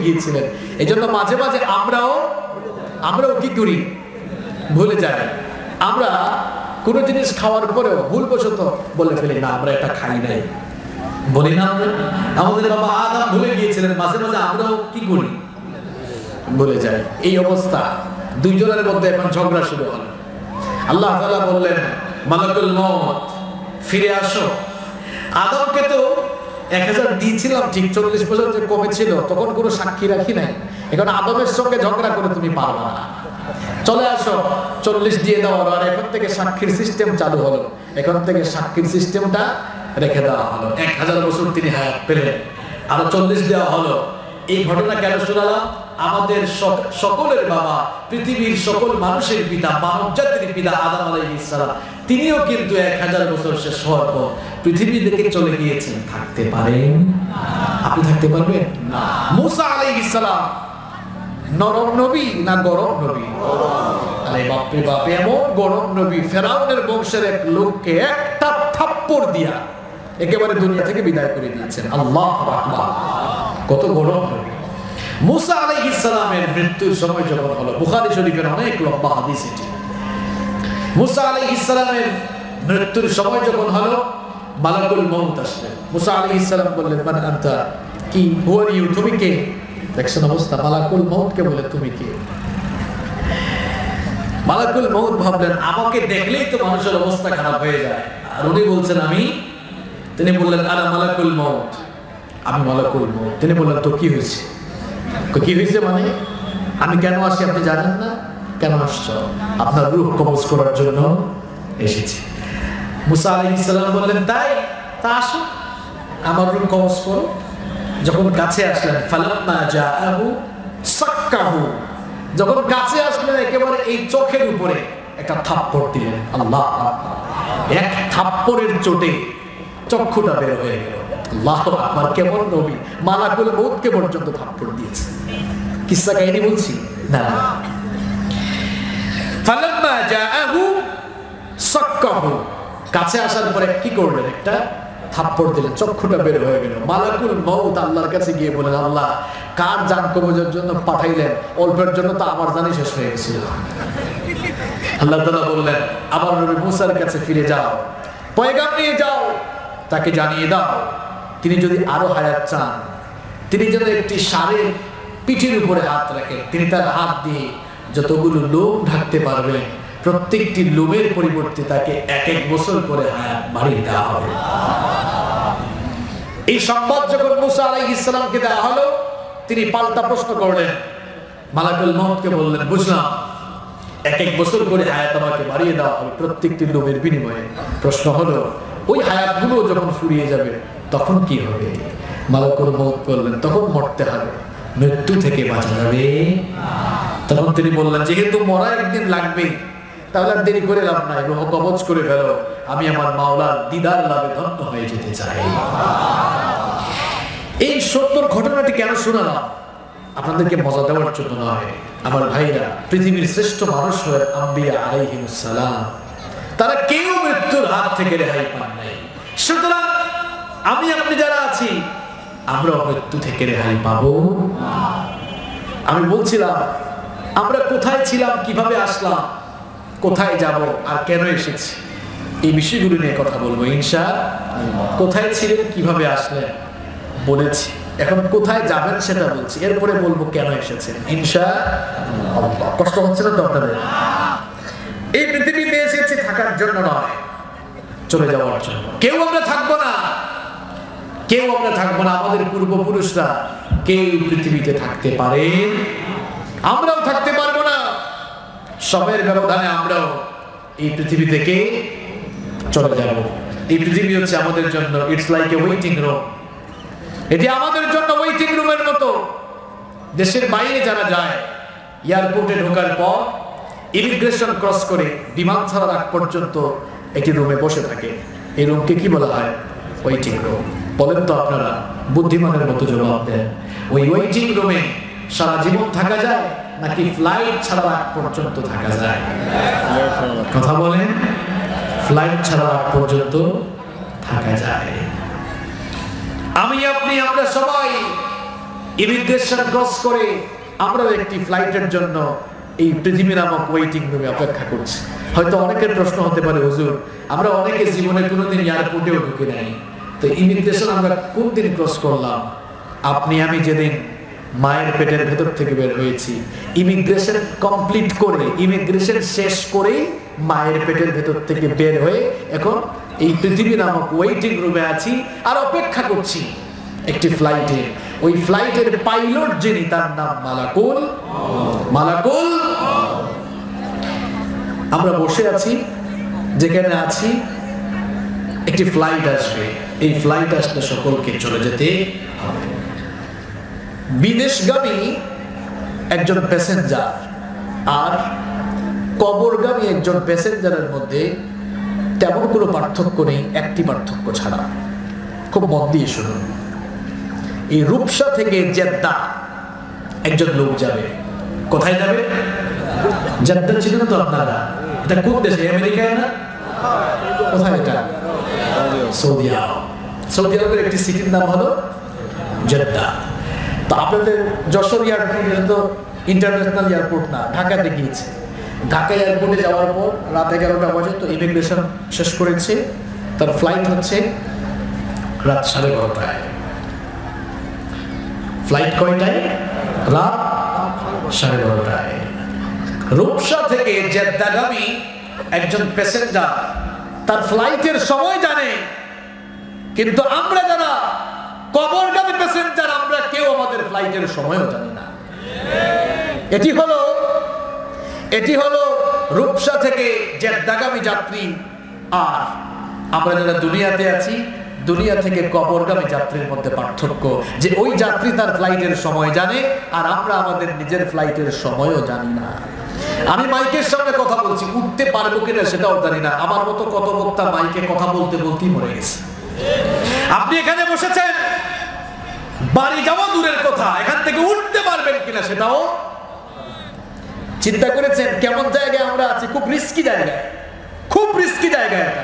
গিয়েছিলেন। এই জন্য মাঝে মাঝে আমরাও কি করি, ভুলে যাই। আমরা কোনো জিনিস খাওয়ার পরেও ভুলবশত বলে ফেলি না আমরা এটা খাই নাই, বলি না? আমাদের বাবা আদম ভুলে গিয়েছিলেন, মাঝে মাঝে আমরাও কি করি, ভুলে যাই। এই অবস্থা, দুইজনের মধ্যে এখন ঝগড়া শুরু হলো। আল্লাহ তাআলা বললেন, মালাকুল মউত ফিরে আসো। আদমকে তো 1000 দিয়েছিলাম ঠিক, 40 বছর যে কমে ছিল তখন কোনো সাক্ষী রাখি নাই। এখন আদমের সঙ্গে ঝগড়া করে তুমি পারবা না, চলে আসো, 40 দিয়ে দাও। আর এখন থেকে সাক্ষীর সিস্টেম চালু হলো, এখন থেকে সাক্ষীর সিস্টেমটা রেখে দেওয়া হলো। 1000 বছর তিনি হায়াত পেলেন, আরো 40 দেওয়া হলো। এই ঘটনা কেন শোনালাম? আমাদের সকলের বাবা, পৃথিবীর সকল মানুষের পিতা, মানব জাতির পিতা আদম আলাইহিস সালাম, তিনিও কিন্তু 1000 বছর শেষ হওয়ার পর পৃথিবী থেকে চলে গিয়েছেন। থাকতে পারেন? আপনি থাকতে পারবেন না। মুসা আলাইহিস সালাম নরম নবী না গরম নবী? আরে বাপরে বাপ, এমন গরম নবী, ফেরাউনের বংশের এক লোককে একটা থাপ্পড় দিয়া একেবারে দুনিয়া থেকে বিদায় করে দিয়েছেন। আল্লাহু আকবার, কত গরম নবী। মুসা আলাইহিস সালামের মৃত্যুর সময় যখন হলো, বুখারী শরীফের অনেক লম্বা হাদিস এটি। মুসা আলাইহিস সালামের মৃত্যুর সময় যখন হলো, মালাকুল মউত আসলেন। মুসা আলাইহিস সালাম বললেন, মান আনতা, কি, হু আর ইউ, তুমি কে? দেখছেন অবস্থা, মালাকুল মউত কে বলে তুমি কে? মালাকুল মউত ভাবলেন আমাকে দেখলেই তো মানুষের অবস্থা খারাপ হয়ে যায়, আর উনি বলছেন আমি। তিনি বললেন, আনা মালাকুল মউত, আমি মালাকুল মউত। তিনি বললেন, তো কি হয়েছে? কি হয়েছে মানে? আমি কেন আসি আপনি জানেন না? কেন আসছো? আপনার রূহ কবজ করার জন্য এসেছি। মুসা আলাইহিস সালাম বললেন, তাই? তা আসো, আমার রূহ কবজ করো। যখন কাছে আসলেন, ফালাম্মা জাআহু সাক্কাহু, যখন কাছে আসলেন একেবারে এই চোখের উপরে একটা থাপ্পড় দিলেন। আল্লাহ, এক থাপ্পড়ের চোটে চক্ষুটা বের হয়ে গেল। আল্লাহু আকবার, কেমন নবী! মালাকুল মউতকে পর্যন্ত থাপ্পড় দিয়েছে। কিসসা কাহিনী বলছি না। ফালাম্মা জাআহু সাক্কাহু, কাছে আসার পরে কি করলেন? একটা থাপ্পড় দিলেন, চক্ষুটা বের হয়ে গেল। মালাকুল মউত আল্লাহর কাছে গিয়ে বলেন, আল্লাহ, কার জান কবজের জন্য পাঠাইলেন? অল্পের জন্য তো আমার জানই শেষ হয়ে গেছিল। আল্লাহ তাআলা বললেন, আমার নবী মুসার কাছে ফিরে যাও, পয়গাম নিয়ে যাও, তাকে জানিয়ে দাও তিনি যদি আরো হায়াত চান, তিনি যেন একটি ষাঁড়ের পিঠের উপরে হাত রাখেন। তিনি তার হাত দিয়ে যতগুলো লোম ঢাকতে পারবেন, প্রত্যেকটি লোমের পরিবর্তে তাকে 1 বছর করে হায়াত বাড়িয়ে দেওয়া হবে। এই সংবাদ যখন মুসা আলাইহিস সালামকে দেওয়া হলো, তিনি পাল্টা প্রশ্ন করলেন। মালাকুল মউতকে বললেন, বুঝলাম 1 বছর করে হায়াত আমাকে বাড়িয়ে দেওয়া হবে প্রত্যেকটি লোমের বিনিময়ে। প্রশ্ন হলো, ওই হায়াতগুলো যখন ফুরিয়ে যাবে তখন কি হবে? মালাকুল মউত বললেন, তখন মরতে হবে, মৃত্যু থেকে বাঁচা যাবে। তখন তিনি বললেন, যেহেতু মরা একদিন লাগবে, তাহলে আর দেরি করে লাভ নাই, রূহ কবজ করে ফেলো, আমি আমার মাওলার দিদার লাভে ধন্য হয়ে যেতে চাই। এই সত্যর ঘটনাটি কেন শোনালাম? আপনাদেরকে মজা দেওয়ার জন্য নয় আমার ভাইরা। পৃথিবীর শ্রেষ্ঠ মানুষ হয়ে আম্বিয়া আলাইহিস সালাম, তারা কেউ মৃত্যুর হাত থেকে রেহাই পান নাই। সুতরাং আমি আপনি যারা আছি, আমরা মৃত্যু থেকে রেহাই পাবো। আমি বলছিলাম, আমরা কোথায় ছিলাম, কিভাবে আসলাম, কোথায় যাব, আর কেন এসেছি, এই বিষয়গুলো নিয়ে কথা বলবো ইনশাআল্লাহ। কোথায় ছিলেন, কিভাবে আসলেন বলেছি, এখন কোথায় যাবেন সেটা বলছি, এরপরে বলবো কেন এসেছেন ইনশাআল্লাহ। কষ্ট হচ্ছে না তো আপনাদের? এই পৃথিবীতে এসেছি থাকার জন্য নয়, চলে যাওয়ার জন্য। কেউ আমরা থাকবো না, কেউ আমরা থাকবো না। আমাদের পূর্বপুরুষরা কেউ পৃথিবীতে থাকতে পারেন, আমরাও থাকতে পারবো না। সময়ের ব্যবধানে আমরাও এই পৃথিবী থেকে চলে যাব। এই পৃথিবী হচ্ছে আমাদের জন্য, it's like a waiting room. এটি আমাদের জন্য ওয়েটিং রুমের মতো। দেশের বাইরে যারা যায়, এয়ারপোর্টে ঢোকার পর ইমিগ্রেশন ক্রস করে বিমান ছাড়ার আগ পর্যন্ত একটি রুমে বসে থাকে। এই রুমকে কি বলা হয়? Waiting room. বলেন তো আপনারা, বুদ্ধিমানের মতো জবাব দেন। ওই ওয়েটিং রুমে সারা জীবন থাকা যায় নাকি ফ্লাইট ছাড়ার আগ পর্যন্ত থাকা যায়? কথা বলেন। ফ্লাইট ছাড়ার আগ পর্যন্ত থাকা যায়। আমি আপনি আমরা সবাই ইমিগ্রেশন ক্রস করে আমরা একটি ফ্লাইটের জন্য এই পৃথিবী নামক ওয়েটিং রুমে অপেক্ষা করছি। হয়তো অনেকের প্রশ্ন হতে পারে, হুজুর আমরা অনেকে জীবনে কোনোদিন এয়ারপোর্টেও ঢুকে নাই, তো ইমিগ্রেশন আমরা কোন দিন ক্রস করলাম? আপনি আমি যেদিন মায়ের পেটের ভেতর থেকে বের হয়েছি, ইমিগ্রেশন কমপ্লিট করে, ইমিগ্রেশন শেষ করে মায়ের পেটের ভেতর থেকে বের হয়ে এখন এই পৃথিবী নামক ওয়েটিং রুমে আছি আর অপেক্ষা করছি একটি ফ্লাইটে। ওই ফ্লাইটের পাইলট যিনি, তার নাম মালাকুল। আমরা বসে আছি, যেখানে আছি একটি ফ্লাইট আসবে, এই ফ্লাইট আসলে সকলকে চলে যেতে হবে। বিদেশগামী একজন প্যাসেঞ্জার আর কবরগামী একজন প্যাসেঞ্জারের মধ্যে তেমন কোনো পার্থক্য নেই, একটি পার্থক্য ছাড়া। খুব মন দিয়ে শুনুন। এই রূপসা থেকে জেদ্দা একজন লোক যাবে। কোথায় যাবে? জেদ্দা ছিলেন তো আপনারা? এটা কোন দেশে? আমেরিকায় না? কোথায় এটা? সৌদি আরব। সৌদি আরবের একটি সিটির নাম হলো জেদ্দা। তো আপনাদের যশোর এয়ারপোর্ট তো ইন্টারন্যাশনাল এয়ারপোর্ট না, ঢাকাতে গিয়েছে। ঢাকা এয়ারপোর্টে যাওয়ার পর রাত 11টা পর্যন্ত ইমিগ্রেশন শেষ করেছে। তার ফ্লাইট হচ্ছে রাত 12:30টায়। ফ্লাইট কয়টায়? রাত 12:30টায়। রূপসা থেকে জেদ্দাগামী একজন প্যাসেঞ্জার তার ফ্লাইটের সময় জানে, কিন্তু আমরা যারা কবরগামী প্যাসেঞ্জার, আমরা কেউ আমাদের ফ্লাইটের সময়ও জানি না। এটি হলো রূপসা থেকে জেদ্দাগামী যাত্রী। আর আমরা যারা দুনিয়াতে আছি, দুনিয়া থেকে কবরগামী যাত্রীর মধ্যে পার্থক্য যে ওই যাত্রী তার ফ্লাইটের সময় জানে আর আমরা আমাদের নিজের ফ্লাইটের সময়ও জানি না। আমি মাইকের সামনে কথা বলছি, উঠতে পারবো কিনা সেটাও জানি না। আমার মতো কত বক্তা মাইকে কথা বলতে বলতেই মরে গেছে। আপনি এখানে বসেছেন, বাড়ি যাওয়া দূরের কথা, এখান থেকে উঠতে পারবেন কিনা সেটাও চিন্তা করেছেন? কেমন জায়গায় আমরা আছি? খুব রিস্কি জায়গায়, খুব রিস্কি জায়গা এটা।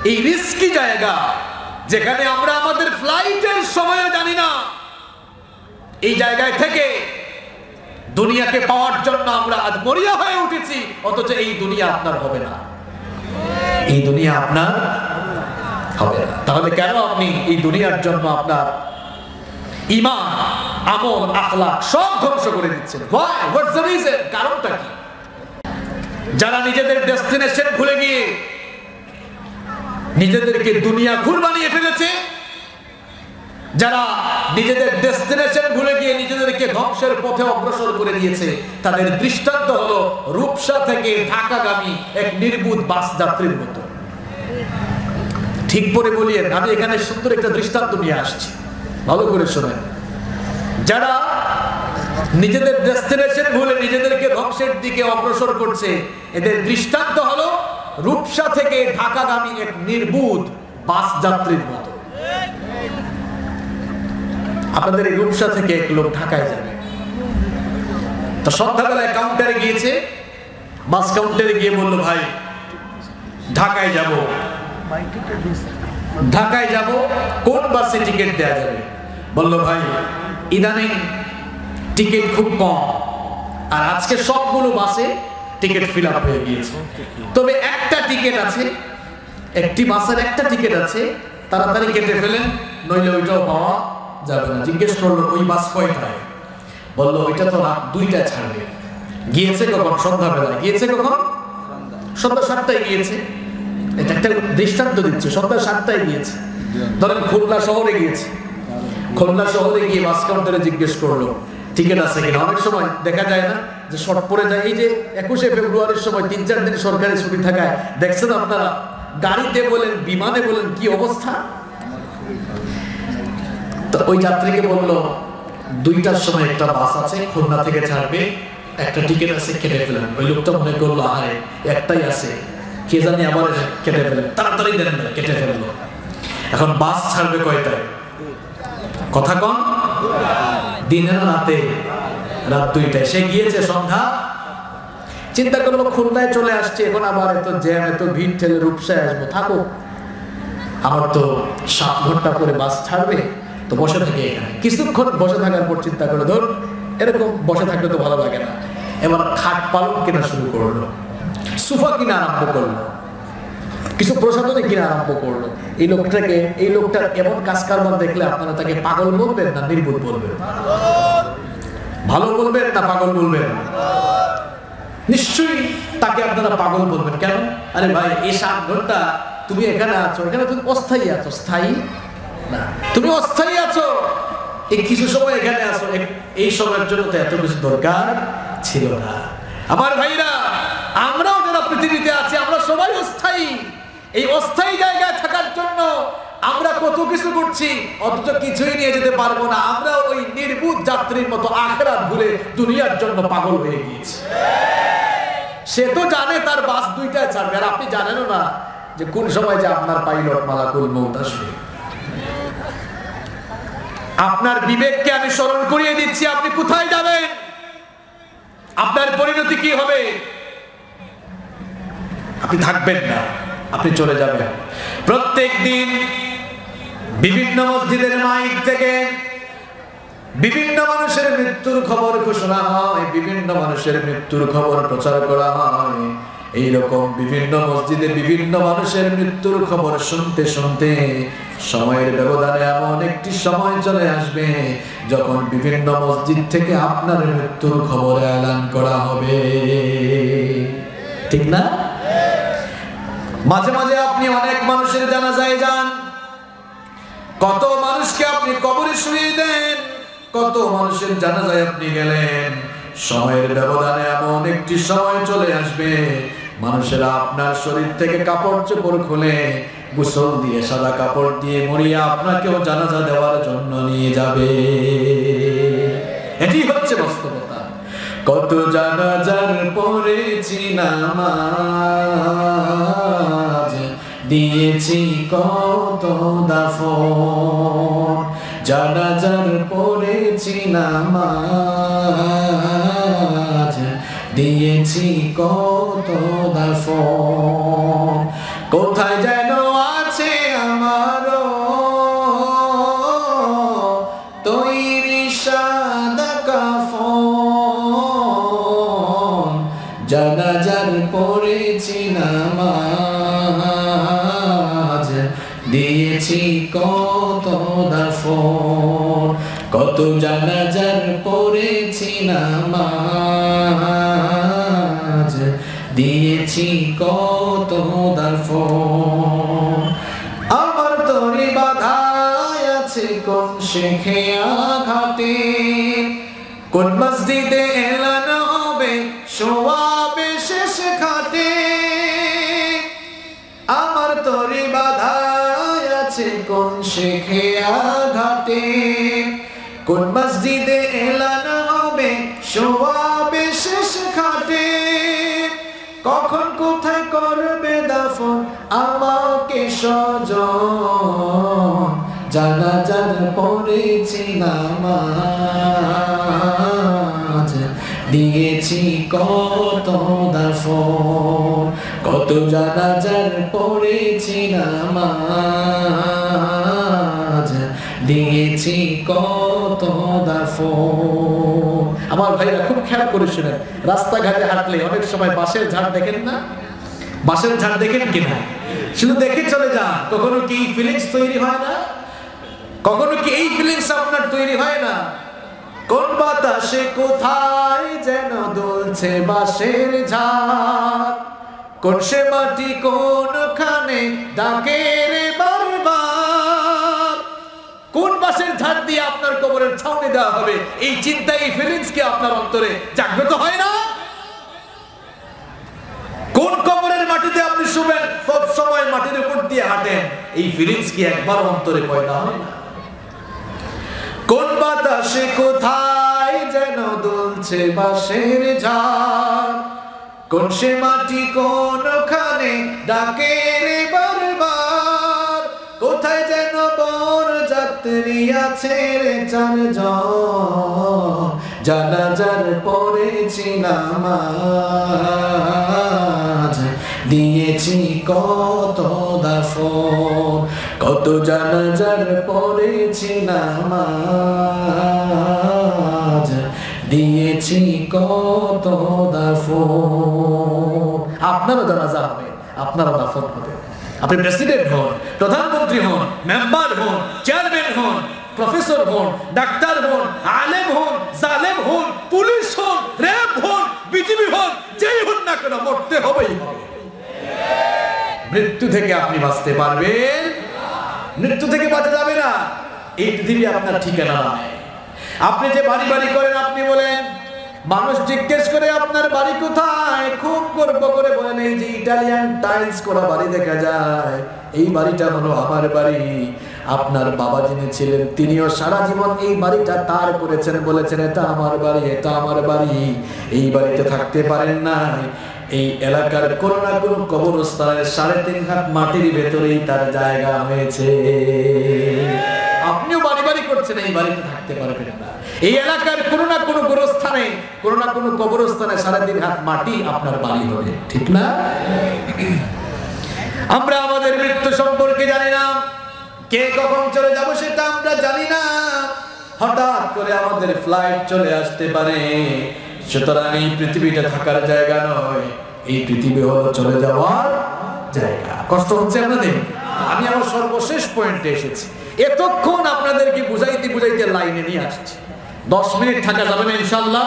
এই রিস্কি জায়গা যেখানে আমরা আমাদের ফ্লাইটের সময়ও জানি না, এই জায়গায় থেকে দুনিয়াকে পাওয়ার জন্য আমরা আজ মরিয়া হয়ে উঠেছি, অথচ এই দুনিয়া আপনার হবে না, এই দুনিয়া আপনার হবে না। তাহলে কেন আপনি এই দুনিয়ার জন্য আপনার ঈমান, আমল, আখলাক সব ধ্বংস করে দিচ্ছেন? Why? What's the reason? কারণটা কি? যারা নিজেদের ডেস্টিনেশন ভুলে গিয়ে নিজেদেরকে দুনিয়া ঘুর বানিয়ে ফেলেছে, যারা নিজেদের ডেস্টিনেশন ভুলে গিয়ে নিজেদেরকে ধ্বংসের পথে অগ্রসর করে দিয়েছে, তাদের দৃষ্টান্ত হলো রূপসা থেকে ঢাকাগামী এক নির্বুধ বাস যাত্রীর মতো। ঠিক করে বলিয়েন, আমি এখানে সুন্দর একটা দৃষ্টান্ত নিয়ে আসছি, ভালো করে শোনেন। যারা নিজেদের ডেস্টিনেশন ভুলে নিজেদেরকে ধ্বংসের দিকে অগ্রসর করছে, এদের দৃষ্টান্ত হলো রূপসা থেকে ঢাকাগামী এক নির্বুধ বাস যাত্রীর মতো। আপনাদের এই রূপসা থেকে এক লোক ঢাকায় যাবে, তো সন্ধ্যাবেলায় কাউন্টারে গিয়েছে, বাস কাউন্টারে গিয়ে বললো, ভাই ঢাকায় যাব, ঢাকায় যাব, কোন বাসে টিকিট দেওয়া যাবে? বললো, ভাই ইদানিং টিকিট খুব কম, আর আজকে সবগুলো বাসে টিকিট ফিল আপ হয়ে গিয়েছে, তবে একটা টিকিট আছে, একটি বাসের একটা টিকিট আছে, তাড়াতাড়ি কেটে ফেলেন, নইলে ওইটাও পাওয়া যাবে না। জিজ্ঞেস করলো, ওই বাস কয়টায়? বললো, ওইটা তো রাত 2টায় ছাড়বে। গিয়েছে কখন? সন্ধ্যাবেলায়। গিয়েছে কখন? সন্ধ্যা 7টায় গিয়েছে। এটা একটা দৃষ্টান্ত দিচ্ছে, সন্ধ্যা 7টায় গিয়েছে। ধরেন খুলনা শহরে গিয়েছে, খুলনা শহরে গিয়ে বাস কাউন্টারে জিজ্ঞেস করলো টিকিট আছে কিনা। অনেক সময় দেখা যায় না যে শর্ট পড়ে যায়, এই যে 21শে ফেব্রুয়ারির সময় 3-4 দিন সরকারি ছুটি থাকায় দেখছেন আপনারা, গাড়িতে বলেন বিমানে বলেন কি অবস্থা। তো ওই যাত্রীকে বললো, 2টার সময় একটা বাস আছে, খুলনা থেকে ছাড়বে, একটা টিকিট আছে, কেটে ফেলেন। ওই লোকটা মনে করলো, আরে একটাই আছে, কে জানি আবার কেটে ফেলেন, তাড়াতাড়ি দেন না, কেটে ফেললো। এখন বাস ছাড়বে কয়টায়? কথা কন, দিনে না রাতে? রাত 2টায়। সে গিয়েছে সন্ধ্যা, চিন্তা করলো খুলনায় চলে আসছে, এখন আবার এত জ্যাম, এত ভিড় ঠেলে রূপসায় আসবো, থাকো, আমার তো 7 ঘন্টা করে বাস ছাড়বে, তো বসে থাকে এখানে, কিছুক্ষণ বসে থাকার পর চিন্তা করে ধর এরকম বসে থাকলে তো ভালো লাগে না, এবার খাট পালং কেনা শুরু করলো, সোফা কিনা আরম্ভ করলো, কিছু প্রসাধনী কিনা আরম্ভ করলো। এই লোকটার এমন কাজ কারবার দেখলে আপনারা তাকে পাগল বলবেন না নির্বোধ বলবেন? ভালো বলবেন না পাগল বলবেন? নিশ্চয়ই তাকে আপনারা পাগল বলবেন। কেন? আরে ভাই এই 7 ঘন্টা তুমি এখানে আছো, এখানে তুমি অস্থায়ী আছো, স্থায়ী না, তুমি অস্থায়ী আছো, এই কিছু সময় এখানে আছো, এই সময়ের জন্য তো এত কিছু দরকার ছিল না। আমার ভাইরা, আমরাও যারা পৃথিবীতে আছি আমরা সবাই অস্থায়ী। এই অস্থায়ী জায়গায় থাকার জন্য আমরা কত কিছু করছি, অথচ কিছুই নিয়ে যেতে পারবো না। আমরা ওই নির্বুধ যাত্রীর মতো আখিরাত ভুলে দুনিয়ার জন্য পাগল হয়ে গিয়েছি। সে তো জানে তার বাস 2টায় ছাড়বে, আর আপনি জানেনও না যে কোন সময় যে আপনার পাইলট মালাকুল মউত আসবে। আপনার বিবেককে আমি স্মরণ করিয়ে দিচ্ছি, আপনি কোথায় যাবেন, আপনার পরিণতি কি হবে। আপনি থাকবেন না, আপনি চলে যাবেন। প্রত্যেক দিন বিভিন্ন মসজিদের মাইক থেকে বিভিন্ন মানুষের মৃত্যুর খবর ঘোষণা হয়, বিভিন্ন মানুষের মৃত্যুর খবর প্রচার করা হয়। এইরকম বিভিন্ন মসজিদে বিভিন্ন মানুষের মৃত্যুর খবর শুনতে শুনতে সময়ের ব্যবধানে এমন একটি সময় চলে আসবে যখন বিভিন্ন মসজিদ থেকে আপনার মৃত্যুর খবর এলান করা হবে, ঠিক না? মাঝে মাঝে আপনি অনেক মানুষের জানাজায় যান, কত মানুষকে আপনি কবরে শুইয়ে দেন, কত মানুষের জানাজায় আপনি গেলেন। সময়ের ব্যবধানে এমন একটি সময় চলে আসবে মানুষেরা আপনার শরীর থেকে কাপড় চোপড় খুলে গোসল দিয়ে সাদা কাপড় দিয়ে মরিয়া আপনাকেও জানাজা দেওয়ার জন্য নিয়ে যাবে। এটি হচ্ছে বাস্তবতা। কত জানাজার পড়েছি নামাজ, দিয়েছি কত দাফন, জানাজার পড়েছি নামাজ, দিয়েছি কত দাফন। কোথায় যেন আছে আমারও তৈরি সাদা কাফন, জানাজার পড়েছি নামাজ, দিয়েছি কত দাফন। কত জানাজার পড়েছি নামাজ, দিয়েছি কত দাফন। আমার তরি বাধায় আছে কোন শেখে আঘাতে, কোন মসজিদে এলান হবে সোয়াবে শেষ ঘাটে। আমার তরি বাধায় আছে কোন শেখে আঘাতে, কোন মসজিদে এলান হবে সোয়াবে শেষ ঘাটে। কখন কোথায় করবে দাফন আমাকে স্বজন, জানাজার পড়েছি নামাজ, দিয়েছি কত দাফন। কত জানাজার পড়েছি নামাজ, দিয়েছি কত দাফন। আমার ভাইরা খুব খেয়াল করে শুনেন, রাস্তাঘাটে হাঁটলে অনেক সময় বাঁশের ঝাড় দেখেন না? বাঁশের ঝাড় দেখেন কিনা? শুধু দেখে চলে যান। কখনো কি ফিলিংস তৈরি হয় না? কখনো কি এই ফিলিংস আপনার তৈরি হয় না? কোন বাতাসে কোথায় যেন দুলছে বাঁশের ঝাড়, কোন সে মাটি কোনখানে ডাকে রে বারবার। কোন বাঁশের ঝাড় দিয়ে আপনার কবরের ছাউনি দেওয়া হবে, এই চিন্তা, এই ফিলিংস কি আপনার অন্তরে জাগ্রত হয় না? কোন কবরের মাটিতে আপনি শুবেন, সব সময় মাটির উপর দিয়ে হাঁটেন, এই ফিলিংস কি একবার অন্তরে পয়দা হয় না? কোন বাতাসে কোথায় যেন দুলছে বাঁশের ঝাড়, কোন সে মাটি কোনখানে ডাকে রে বারবার। কোথায় যেন বর যাত্রী আছে রে 4 জন, জানাজার পড়েছি নামাজ, দিয়েছি কত দাফন, কত জানাজার পড়েছি নামাজ, দিয়েছি কত দাফন। আপনারও জানাজা হবে, আপনারও দাফন হবে। আপনি প্রেসিডেন্ট হন, প্রধানমন্ত্রী হন, মেম্বার হন, চেয়ারম্যান হন, প্রফেসর হন, ডাক্তার হন, আলেম হন, জালেম হন, পুলিশ হন, র্যাব হন, বিজিবি হন, যেই হন না কেন মরতে হবেই হবে। মৃত্যু থেকে আপনি বাঁচতে পারবেন? মৃত্যু থেকে বাঁচা যাবে না। এই পৃথিবী আপনার ঠিকানা নয়। আপনি যে বাড়ি বাড়ি করেন, আপনি বলেন, মানুষ জিজ্ঞেস করে আপনার বাড়ি কোথায়, খুব গর্ব করে বলেন এই যে ইটালিয়ান টাইলস করা বাড়ি দেখা যায়, এই বাড়িটা হলো আমার বাড়ি। আপনার বাবা যিনি ছিলেন তিনিও সারা জীবন এই বাড়িটা তার করেছেন, বলেছেন এটা আমার বাড়ি, এটা আমার বাড়ি। এই বাড়িতে থাকতে পারেন না। এই এলাকার কোনো না কোনো কবরস্থানের 3.5 হাত মাটির ভেতরেই তার জায়গা হয়েছে। আপনিও বাড়ি বাড়ি করছেন, এই বাড়িতে থাকতে পারবেন না। এই এলাকার কোনো না কোনো গোরস্থানে, কোনো না কোনো কবরস্থানে 3.5 হাত মাটি আপনার বাড়ি হবে, ঠিক না? আমরা আমাদের মৃত্যু সম্পর্কে জানি না, কে কখন চলে যাব সেটা আমরা জানি না। হঠাৎ করে আমাদের ফ্লাইট চলে আসতে পারে। সুতরাং এই পৃথিবীটা থাকার জায়গা নয়, এই পৃথিবী হলো চলে যাওয়ার জায়গা। কষ্ট হচ্ছে আপনাদের? আমি আমার সর্বশেষ পয়েন্টে এসেছি। এতক্ষণ আপনাদেরকে বুঝাইতে বুঝাইতে লাইনে নিয়ে আসছি। 10 মিনিট থাকা যাবে না ইনশাআল্লাহ।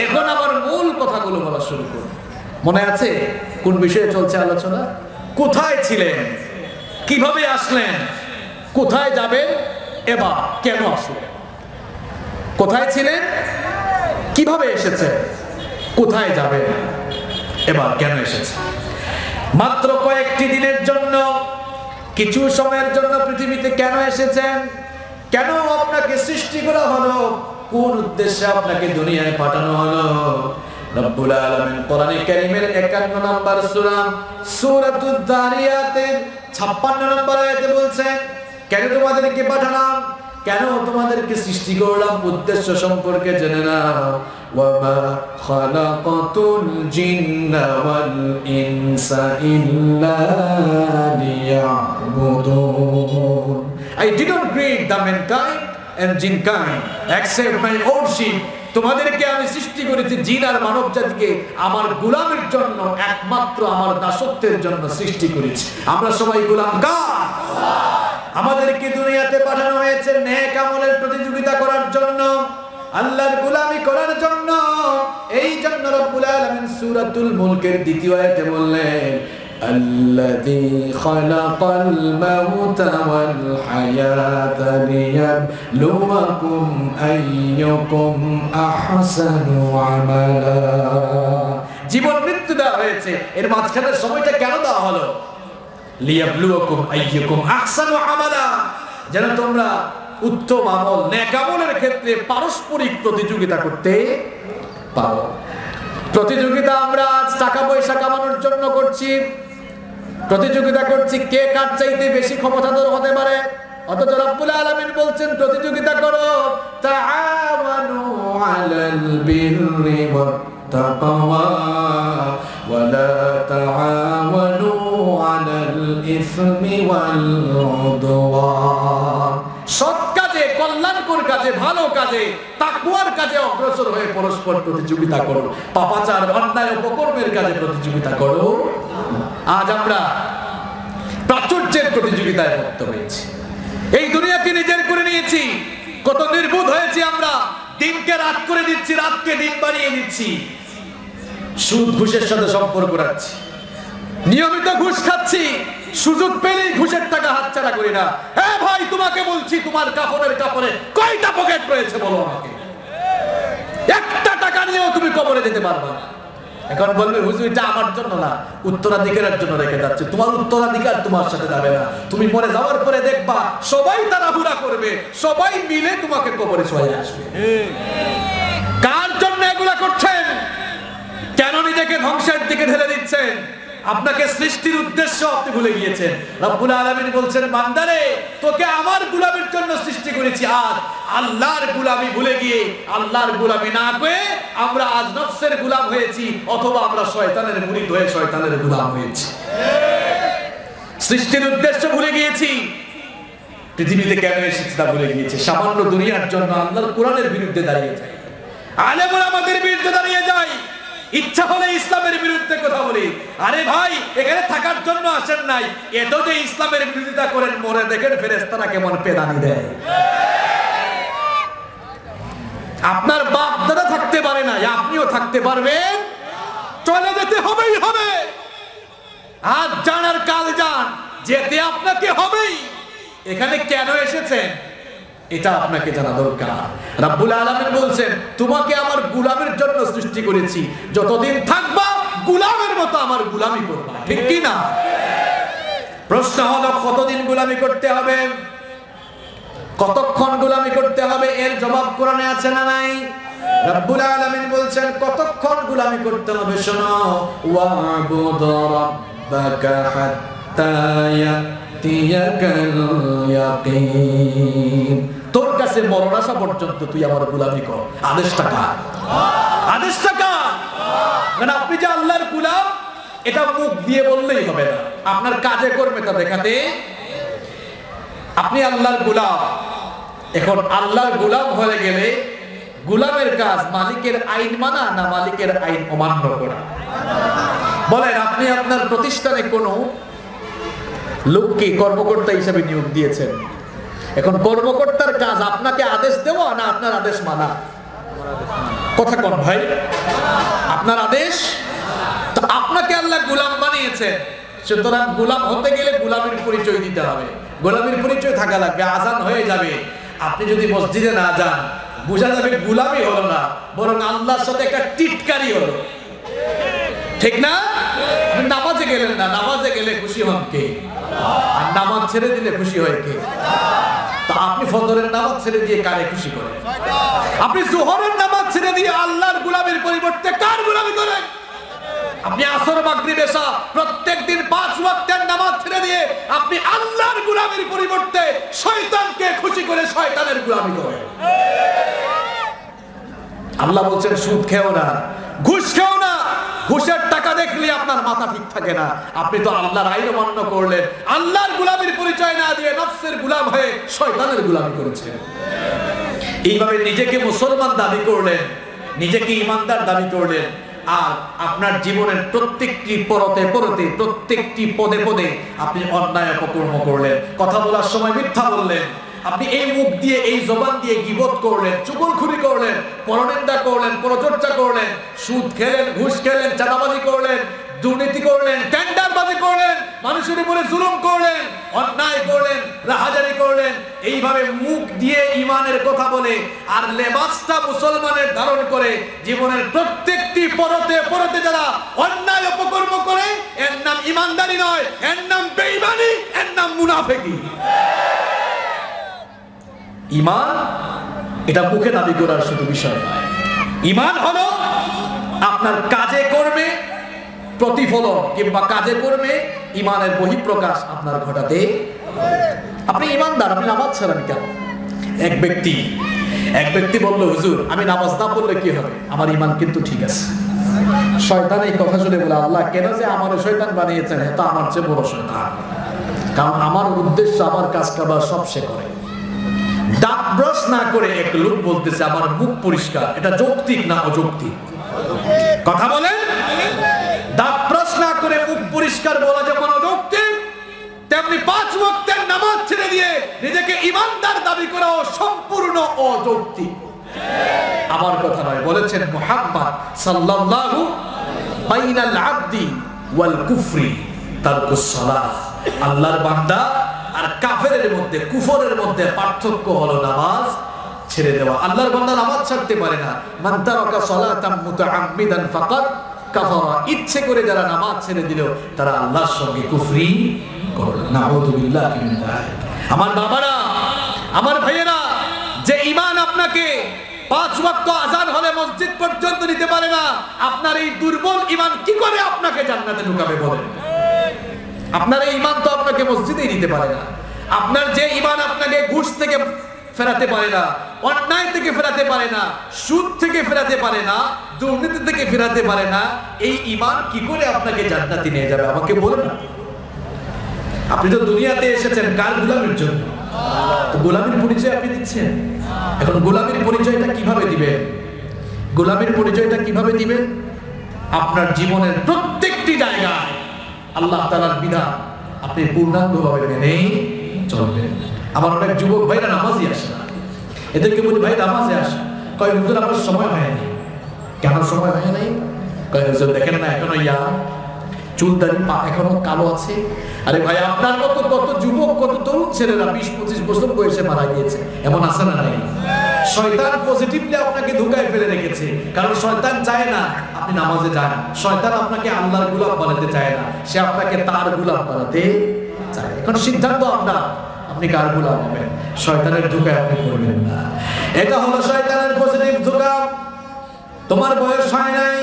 এখন আবার মূল কথাগুলো বলা শুরু করব। মনে আছে কোন বিষয়ে চলছে আলোচনা? কোথায় ছিলেন, কিভাবে আসলেন, কোথায় যাবেন, এবার কেন আসলেন? কোথায় ছিলেন, কিভাবে এসেছেন, কোথায় যাবেন, এবার কেন এসেছেন? মাত্র কয়েকটি দিনের জন্য, কিছু সময়ের জন্য পৃথিবীতে কেন এসেছেন? কেন আপনাকে সৃষ্টি করা হলো? কোন উদ্দেশ্যে আপনাকে দুনিয়ায় পাঠানো হলো? রব্বুল আলামিন কোরআনে কারীমের 51 নম্বর সূরা সূরাতুদ দারিয়াতের 56 নম্বর আয়াতে বলছেন, কেন তোমাদেরকে পাঠালাম, কেন তোমাদেরকে সৃষ্টি করলাম, উদ্দেশ্য সম্পর্কে জেনে নাও। ওয়ামা খালাকাতুল জিন্না ওয়াল ইনসা ইল্লা লিয়াবুদুন। I did not create the mankind and jinkind except my worship. তোমাদেরকে আমি সৃষ্টি করেছি জিন আর মানব জাতিকে আমার গোলামের জন্য, একমাত্র আমার দাসত্বের জন্য সৃষ্টি করেছি। আমরা সবাই গোলাম কার? আমাদেরকে দুনিয়াতে পাঠানো হয়েছে নেক আমলের প্রতিযোগিতা করার জন্য, আল্লাহর গোলামি করার জন্য। এই জন্য রব্বুল আলামিন সূরাতুল মুলকের 2য় আয়াতে বললেন, আল্লাযী খালাকাল মাউতা ওয়াল হায়াতা লিয়াবলুয়াকুম আইয়ুকুম আহসানু আমালা। জীবন মৃত্যু দেওয়া হয়েছে, এর মাঝখানের সময়টা কেন দেওয়া হলো? লিয়াবলুয়াকুম আইয়ুকুম আহসানু আমালা, যেন তোমরা উত্তম আমল, নেক আমলের ক্ষেত্রে পারস্পরিক প্রতিযোগিতা করতে পারো। প্রতিযোগিতা আমরা আজ টাকা পয়সা কামানোর জন্য করছি, প্রতিযোগিতা করছি কে কার চাইতে বেশি ক্ষমতাধর হতে পারে। অথচ রব্বুল আলামিন বলছেন প্রতিযোগিতা করো, তাআওয়ানু আলাল বিররি ওয়াত তাকওয়া ওয়া লা তাআওয়ানু আলাল ইসমি ওয়াল উদওয়ান। সৎ কাজে, কল্যাণকর কাজে, ভালো কাজে, তাকওয়ার কাজে অগ্রসর হয়ে পরস্পর প্রতিযোগিতা করো, পাপাচার, অন্যায়, অপকর্মের কাজে প্রতিযোগিতা করো। আজ আমরা প্রাচুর্যের প্রতিযোগিতায় মুক্ত হয়েছি, এই দুনিয়াকে নিজের করে নিয়েছি। কত নির্বোধ হয়েছি আমরা, দিনকে রাত করে দিচ্ছি, রাতকে দিন বানিয়ে দিচ্ছি, সুদ ঘুষের সাথে সম্পর্ক রাখছি, নিয়মিত ঘুষ খাচ্ছি, সুযোগ পেলেই ঘুষের টাকা হাতছাড়া করি না। হ্যাঁ ভাই, তোমাকে বলছি, তোমার কাপড়ের কাপড়ে কয়টা পকেট রয়েছে বলো আমাকে? একটা টাকা নিয়েও তুমি কবরে যেতে পারবে না। এখন বলবে হুজুর এটা আমার জন্য না, উত্তরাধিকারের জন্য রেখে যাচ্ছে। তোমার উত্তরাধিকার তোমার সাথে যাবে না। তুমি মরে যাওয়ার পরে দেখবা সবাই তাড়াহুড়া করবে, সবাই মিলে তোমাকে কবরে শোয়াই আসবে। কার জন্য এগুলা করছেন? কেন নিজেকে ধ্বংসের দিকে ঠেলে দিচ্ছেন? আপনাকে সৃষ্টির উদ্দেশ্য আপনি ভুলে গিয়েছেন। রব্বুল আলামিন বলছেন, বান্দারে তোকে আমার গোলামির জন্য সৃষ্টি করেছি, আর আল্লাহর গোলামি ভুলে গিয়ে, আল্লাহর গোলামি না করে আমরা আজ নফসের গোলাম হয়েছি, অথবা আমরা শয়তানের মুরিদ হয়ে শয়তানের গোলাম হয়েছি। সৃষ্টির উদ্দেশ্য ভুলে গিয়েছি, পৃথিবীতে কেন এসেছি তা ভুলে গিয়েছি। সামান্য দুনিয়ার জন্য আল্লাহর কোরআনের বিরুদ্ধে দাঁড়িয়ে যাই, আলেমরা আমাদের বিরুদ্ধে দাঁড়িয়ে যায়, ইচ্ছা হলে ইসলামের বিরুদ্ধে কথা বলি। আরে ভাই, এখানে থাকার জন্য আসেন নাই, এত যে ইসলামের বিরোধিতা করেন, মরে দেখেন ফেরেশতারা কেমন পেদানি দেয়। আপনার বাপ দাদা থাকতে পারে না, আপনিও থাকতে পারবেন, চলে যেতে হবেই হবে। আজ যান আর কাল যান, যেতে আপনাকে হবেই। এখানে কেন এসেছেন এটা আপনাকে জানা দরকার। রাব্বুল আলামিন বলছেন, তোমাকে আমার গোলামের জন্য সৃষ্টি করেছি, যতদিন থাকবা গোলামের মতো আমার গোলামি করবা, ঠিক কি না? প্রশ্ন হলো, কতদিন গোলামি করতে হবে, কতক্ষণ গোলামি করতে হবে? এর জবাব কোরআনে আছে না নাই? রাব্বুল আলামিন বলছেন কতক্ষণ গোলামি করতে হবে। শোনো, ওয়া'বুদ রাব্বাকা হাত্তা ইয়াতিয়াকাল ইয়াকিন। তোর কাছে মরণ আসা পর্যন্ত তুই আমার গোলামি কর। আদেশটা কার? আদেশটা কার? মানে আপনি যে আল্লাহর গোলাম, এটা মুখ দিয়ে বললেই হবে না, আপনার কাজে কর্মে তা দেখাতে। আপনি আল্লাহর গোলাম, এখন আল্লাহর গোলাম হয়ে গেলে গোলামের কাজ মালিকের আইন মানা না মালিকের আইন অমান্য করা? বলেন, আপনি আপনার প্রতিষ্ঠানে কোনো লোককে কর্মকর্তা হিসেবে নিয়োগ দিয়েছেন, এখন কর্মকর্তার কাজ আপনাকে আদেশ দেওয়া না আপনার আদেশ মানা? কথা কোন ভাই? আপনার আদেশ। তো আপনাকে আল্লাহ গোলাম বানিয়েছেন, সুতরাং গোলাম হতে গেলে গোলামের পরিচয় দিতে হবে, গোলামের পরিচয় থাকা লাগবে। আজান হয়ে যাবে, আপনি যদি মসজিদে না যান, বোঝা যাবে গোলামি হলো না, বরং আল্লাহর সাথে একটা টিটকারি হলো, ঠিক না? নামাজে গেলেন না, নামাজে গেলে খুশি হন কে? আর নামাজ ছেড়ে দিলে খুশি হয় কে? তা আপনি ফজরের নামাজ ছেড়ে দিয়ে কারে খুশি করেন? আপনি জোহরের নামাজ ছেড়ে দিয়ে আল্লাহর গোলামির পরিবর্তে কার গোলামি করেন? আপনি আসর মাগরিব এশা প্রত্যেকদিন 5 ওয়াক্তের নামাজ ছেড়ে দিয়ে আপনি আল্লাহর গোলামির পরিবর্তে শয়তানকে খুশি করে শয়তানের গোলামি করেন। আল্লাহ বলছেন, সুদ খেও না, ঘুষ খেও না। ঘুষের টাকা দেখলে আপনার মাথা ঠিক থাকে না, আপনি তো আল্লাহর আইন অমান্য করলেন, আল্লাহর গোলামির পরিচয় না দিয়ে নফসের গোলাম হয়ে শয়তানের গোলামি করেছেন। এইভাবে নিজেকে মুসলমান দাবি করলেন, নিজেকে ইমানদার দাবি করলেন, আর আপনার জীবনের প্রত্যেকটি পরতে পরতে, প্রত্যেকটি পদে পদে আপনি অন্যায় অপকর্ম করলেন। কথা বলার সময় মিথ্যা বললেন, আপনি এই মুখ দিয়ে, এই জবান দিয়ে গীবত করলেন, চুগলখুরি করলেন, পরনিন্দা করলেন, পরচর্চা করলেন, সুদ খেলেন, ঘুষ খেলেন, চাঁদাবাজি করলেন, দুর্নীতি করলেন, টেন্ডারবাজি করলেন, মানুষের উপরে জুলুম করলেন, অন্যায় করলেন, রাহাজারি করলেন। এইভাবে মুখ দিয়ে ইমানের কথা বলে আর লেবাসটা মুসলমানের ধারণ করে জীবনের প্রত্যেকটি পরতে পরতে যারা অন্যায় অপকর্ম করে, এর নাম ইমানদারি নয়, এর নাম বেঈমানি, এর নাম মুনাফিকি। ঈমান এটা মুখে দাবি করার শুধু বিষয় নয়। ঈমান হলো আপনার কাজে কর্মে প্রতিফলন, কিংবা কাজে কর্মে ঈমানের বহিঃপ্রকাশ আপনার ঘটাতে। আপনি ঈমানদার, আপনি নামাজ ছাড়েন কেন? এক ব্যক্তি বলল, হুজুর আমি নামাজ না পড়লে কি হবে? আমার ঈমান কিন্তু ঠিক আছে। শয়তান এই কথা শুনে বলে, আল্লাহ কেন যে আমার শয়তান বানিয়েছেন, এটা আমার চেয়ে বড় শয়তান, কারণ আমার উদ্দেশ্য আমার কাজ কারবার সব সে করে। দাঁত ব্রাশ না করে এক লোক বলতেছে আমার মুখ পরিষ্কার, এটা যৌক্তিক না অযৌক্তিক? কথা বলেন। দাঁত ব্রাশ না করে মুখ পরিষ্কার বলা যেমন অযৌক্তিক, তেমনি 5 ওয়াক্তের নামাজ ছেড়ে দিয়ে নিজেকে ঈমানদার দাবি করাও সম্পূর্ণ অযৌক্তিক। আমার কথা নয়, বলেছেন মুহাম্মদ সাল্লাল্লাহু বাইনাল আবদি ওয়াল কুফরি তারকুস সালাহ। আল্লাহর বান্দা আর কাফেরের মধ্যে, কুফরের মধ্যে পার্থক্য হলো নামাজ ছেড়ে দেওয়া। আল্লাহর বান্দা নামাজ ছাড়তে পারে না। মান তারাকা সালাতাম মুতাআম্মিদান ফাকাদ কাফারা। ইচ্ছে করে যারা নামাজ ছেড়ে দিল তারা আল্লাহর সঙ্গে কুফরি করল। নাউযু বিল্লাহি মিন যালিক। আমার বাবারা, আমার ভাইয়েরা, যে ঈমান আপনাকে 5 ওয়াক্ত আযান হলে মসজিদ পর্যন্ত নিতে পারে না, আপনার এই দুর্বল ঈমান কি করে আপনাকে জান্নাতে ঢুকাবে বলেন? আপনার এই ঈমান তো আপনাকে মসজিদেই নিতে পারে না। আপনার যে ঈমান আপনাকে ঘুষ থেকে ফেরাতে পারে না, অন্যায় থেকে ফেরাতে পারে না, সুদ থেকে ফেরাতে পারে না, দুর্নীতি থেকে ফেরাতে পারে না, এই ঈমান কি করে আপনাকে জান্নাতে নিয়ে যাবে আমাকে বলুন না। আপনি তো দুনিয়াতে এসেছেন কার গোলামির জন্য? তো গোলামির পরিচয় আপনি দিচ্ছেন। এখন গোলামির পরিচয়টা কিভাবে দিবেন? গোলামির পরিচয়টা কিভাবে দিবেন? আপনার জীবনের প্রত্যেকটি জায়গায় আল্লাহ তাআলার বিধান আপনি পূর্ণাঙ্গভাবে মেনে চলবেন। আমার অনেক যুবক ভাইরা নামাজই আসে না, এদেরকে বলি ভাই নামাজে আসে, কয় হুজুর আমার সময় হয়নি। কেন সময় হয় নাই? কয় হুজুর দেখেন না এখনো চুল দাড়ি পা এখনো কালো আছে। আরে ভাই আপনার মতো কত যুবক কত তরুণ ছেলেরা 20-25 বছর বয়সে মারা গিয়েছে, এমন আছে না নাই? শয়তান পজিটিভলি আপনাকে ধোঁকায় ফেলে রেখেছে, কারণ শয়তান চায় না আপনি নামাজে যান। শয়তান আপনাকে আল্লাহর গোলাম বানাতে চায় না, সে আপনাকে তার গোলাম বানাতে চায়। এখন সিদ্ধান্ত আপনার, আপনি কার গোলাম হবেন। শয়তানের ধোঁকায় আপনি পড়বেন না। এটা হলো শয়তানের পজিটিভ ধোঁকা। তোমার বয়স হয় নাই,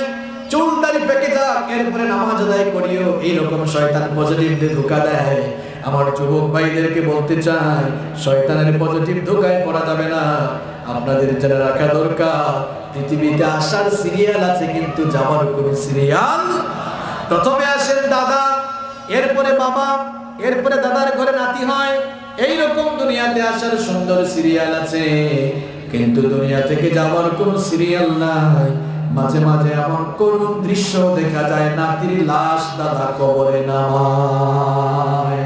চুল দাড়ি পেকে যাক, এরপরে নামাজ আদায় করিও, এইরকম শয়তান পজিটিভলি ধোঁকা দেয়। আমার যুবক ভাইদেরকে বলতে চাই, শয়তানের পজিটিভ ধোঁকায় পড়া যাবে না। আপনাদের জেনে রাখা দরকার, পৃথিবীতে আসার সিরিয়াল আছে কিন্তু যাওয়ার কোনো সিরিয়াল। প্রথমে আসেন দাদা, এরপরে বাবা, এরপরে দাদার ঘরে নাতি হয়। এইরকম দুনিয়াতে আসার সুন্দর সিরিয়াল আছে, কিন্তু দুনিয়া থেকে যাওয়ার কোনো সিরিয়াল নাই। মাঝে মাঝে এমন কোন দৃশ্য দেখা যায়, নাতির লাশ দাদা কবরে নামায়।